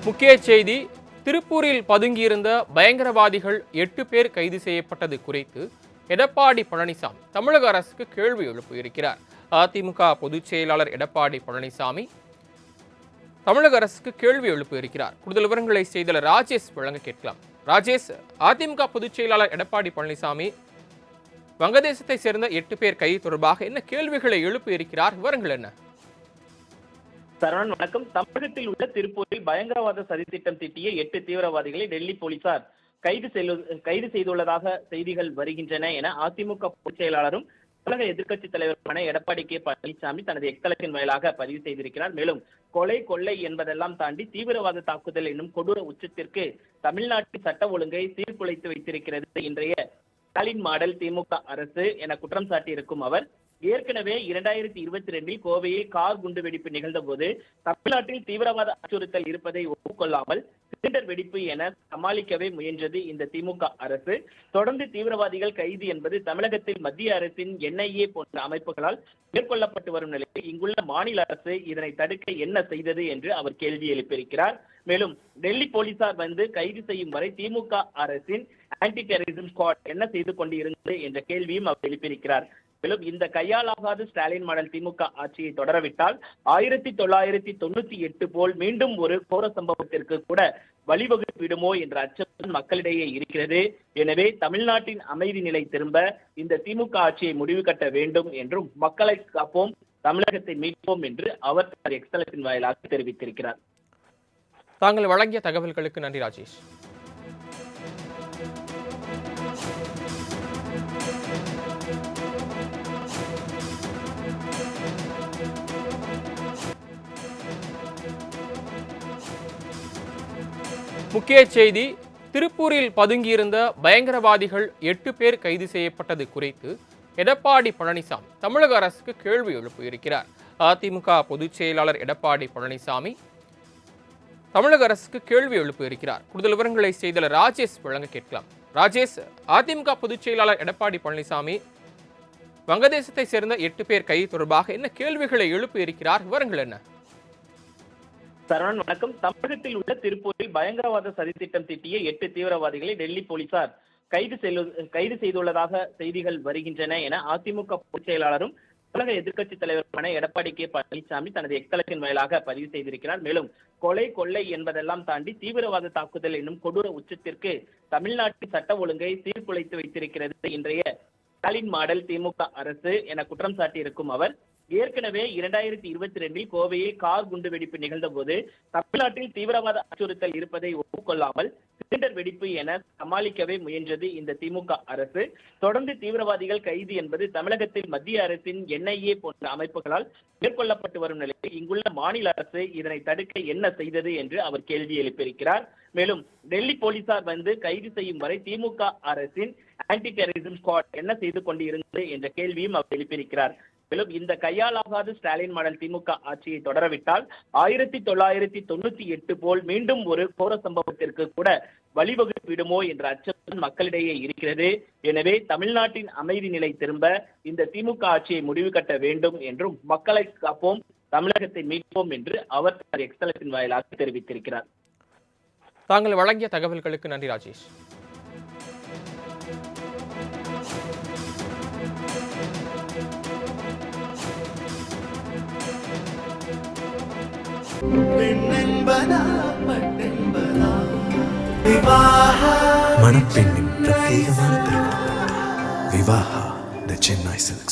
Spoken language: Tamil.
முக்கிய செய்தி. திருப்பூரில் பதுங்கியிருந்த பயங்கரவாதிகள் 8 பேர் கைது செய்யப்பட்டது குறித்து எடப்பாடி பழனிசாமி தமிழக அரசுக்கு கேள்வி எழுப்பியிருக்கிறார். அதிமுக பொதுச் செயலாளர் எடப்பாடி பழனிசாமி தமிழக அரசுக்கு கேள்வி எழுப்பியிருக்கிறார். கூடுதல் விவரங்களை செய்தியாளர் ராஜேஷ் வழங்க கேட்கலாம். ராஜேஷ், அதிமுக பொதுச் செயலாளர் எடப்பாடி பழனிசாமி வங்கதேசத்தை சேர்ந்த 8 பேர் கைது தொடர்பாக என்ன கேள்விகளை எழுப்பியிருக்கிறார்? விவரங்கள் என்ன? சரவணன் வணக்கம். தமிழகத்தில் உள்ள திருப்பூரில் பயங்கரவாத சதித்திட்டம் தீட்டிய 8 தீவிரவாதிகளை டெல்லி போலீசார் கைது செய்துள்ளதாக செய்திகள் வருகின்றன என அதிமுக பொதுச் செயலாளரும் தமிழக எதிர்க்கட்சித் தலைவருமான எடப்பாடி கே பழனிசாமி தனது எக்ஸலத்தின் வாயிலாக பதிவு செய்திருக்கிறார். மேலும் கொலை கொள்ளை என்பதெல்லாம் தாண்டி தீவிரவாத தாக்குதல் என்னும் கொடூர உச்சத்திற்கு தமிழ்நாட்டின் சட்ட ஒழுங்கை சீர்குலைத்து வைத்திருக்கிறது இன்றைய ஸ்டாலின் மாடல் திமுக அரசு என குற்றம் சாட்டியிருக்கும் அவர், ஏற்கனவே 2022 கோவையில் கார் குண்டு வெடிப்பு நிகழ்ந்த போது தமிழ்நாட்டில் தீவிரவாத அச்சுறுத்தல் இருப்பதை ஒப்புக்கொள்ளாமல் சிலிண்டர் வெடிப்பு என சமாளிக்கவே முயன்றது இந்த திமுக அரசு. தொடர்ந்து தீவிரவாதிகள் கைது என்பது தமிழகத்தில் மத்திய அரசின் NIA போன்ற அமைப்புகளால் மேற்கொள்ளப்பட்டு வரும் நிலையில் இங்குள்ள மாநில அரசு இதனை தடுக்க என்ன செய்தது என்று அவர் கேள்வி எழுப்பியிருக்கிறார். மேலும் டெல்லி போலீசார் வந்து கைது செய்யும் வரை திமுக அரசின் ஆன்டி டெரரிசம் ஸ்குவாட் என்ன செய்து கொண்டு இருந்தது என்ற கேள்வியும் அவர் எழுப்பியிருக்கிறார். மேலும் இந்த கையாலாகாத ஸ்டாலின் மாடல் திமுக ஆட்சியை தொடரவிட்டால் 1998 போல் மீண்டும் ஒரு கோர சம்பவத்திற்கு கூட வழிவகுப்பிடுமோ என்ற அச்சம் மக்களிடையே இருக்கிறது. எனவே தமிழ்நாட்டின் அமைதி நிலை திரும்ப இந்த திமுக ஆட்சியை முடிவு கட்ட வேண்டும் என்றும் மக்களை காப்போம், தமிழகத்தை மீட்போம் என்று அவர் எக்ஸலத்தின் வாயிலாக தெரிவித்திருக்கிறார். தாங்கள் வழங்கிய தகவல்களுக்கு நன்றி ராஜேஷ். முக்கிய செய்தி. திருப்பூரில் பதுங்கியிருந்த பயங்கரவாதிகள் 8 பேர் கைது செய்யப்பட்டது குறித்து எடப்பாடி பழனிசாமி தமிழக அரசுக்கு கேள்வி எழுப்பியிருக்கிறார். அதிமுக பொதுச் செயலாளர் எடப்பாடி பழனிசாமி தமிழக அரசுக்கு கேள்வி எழுப்பியிருக்கிறார். கூடுதல் விவரங்களை செய்தியாளர் ராஜேஷ் வழங்க கேட்கலாம். ராஜேஷ், அதிமுக பொதுச் செயலாளர் எடப்பாடி பழனிசாமி வங்கதேசத்தை சேர்ந்த 8 பேர் கைது தொடர்பாக என்ன கேள்விகளை எழுப்பியிருக்கிறார்? விவரங்கள் என்ன? சரவணன் வணக்கம். தமிழகத்தில் உள்ள திருப்பூரில் பயங்கரவாத சதித்திட்டம் தீட்டிய 8 தீவிரவாதிகளை டெல்லி போலீசார் கைது செய்துள்ளதாக செய்திகள் வருகின்றன என அதிமுக பொதுச் செயலாளரும் தமிழக எதிர்க்கட்சித் தலைவருமான எடப்பாடி கே பழனிசாமி தனது எக்ஸலத்தின் வாயிலாக பதிவு செய்திருக்கிறார். மேலும் கொலை கொள்ளை என்பதெல்லாம் தாண்டி தீவிரவாத தாக்குதல் என்னும் கொடூர உச்சத்திற்கு தமிழ்நாட்டின் சட்ட ஒழுங்கை சீர்குலைத்து வைத்திருக்கிறது இன்றைய ஸ்டாலின் மாடல் திமுக அரசு என குற்றம் சாட்டியிருக்கும் அவர், ஏற்கனவே 2022 கோவையில் கார் குண்டு வெடிப்பு நிகழ்ந்த போது தமிழ்நாட்டில் தீவிரவாத அச்சுறுத்தல் இருப்பதை ஒப்புக்கொள்ளாமல் சிலிண்டர் வெடிப்பு என சமாளிக்கவே முயன்றது இந்த திமுக அரசு. தொடர்ந்து தீவிரவாதிகள் கைது என்பது தமிழகத்தில் மத்திய அரசின் NIA போன்ற அமைப்புகளால் மேற்கொள்ளப்பட்டு வரும் நிலையில் இங்குள்ள மாநில அரசு இதனை தடுக்க என்ன செய்தது என்று அவர் கேள்வி எழுப்பியிருக்கிறார். மேலும் டெல்லி போலீசார் வந்து கைது செய்யும் வரை திமுக அரசின் ஆன்டி டெரரிசம் ஸ்குவாட் என்ன செய்து கொண்டு இருந்தது என்ற கேள்வியும் அவர் எழுப்பியிருக்கிறார். மேலும் இந்த கையாலாகாத ஸ்டாலின் மாடல் திமுக ஆட்சியை தொடரவிட்டால் 1998 போல் மீண்டும் ஒரு கோர சம்பவத்திற்கு கூட வழிவகுப்பிடுமோ என்ற அச்சம் மக்களிடையே இருக்கிறது. எனவே தமிழ்நாட்டின் அமைதி நிலை திரும்ப இந்த திமுக ஆட்சியை முடிவு கட்ட வேண்டும் என்றும் மக்களை காப்போம், தமிழகத்தை மீட்போம் என்று அவர் எக்ஸலத்தின் வாயிலாக தெரிவித்திருக்கிறார். தாங்கள் வழங்கிய தகவல்களுக்கு நன்றி ராஜேஷ். மணப்பெண்ணின் பிரத்யேகமான திருமணம் விவாஹா தி சென்னை சில்க்ஸ்.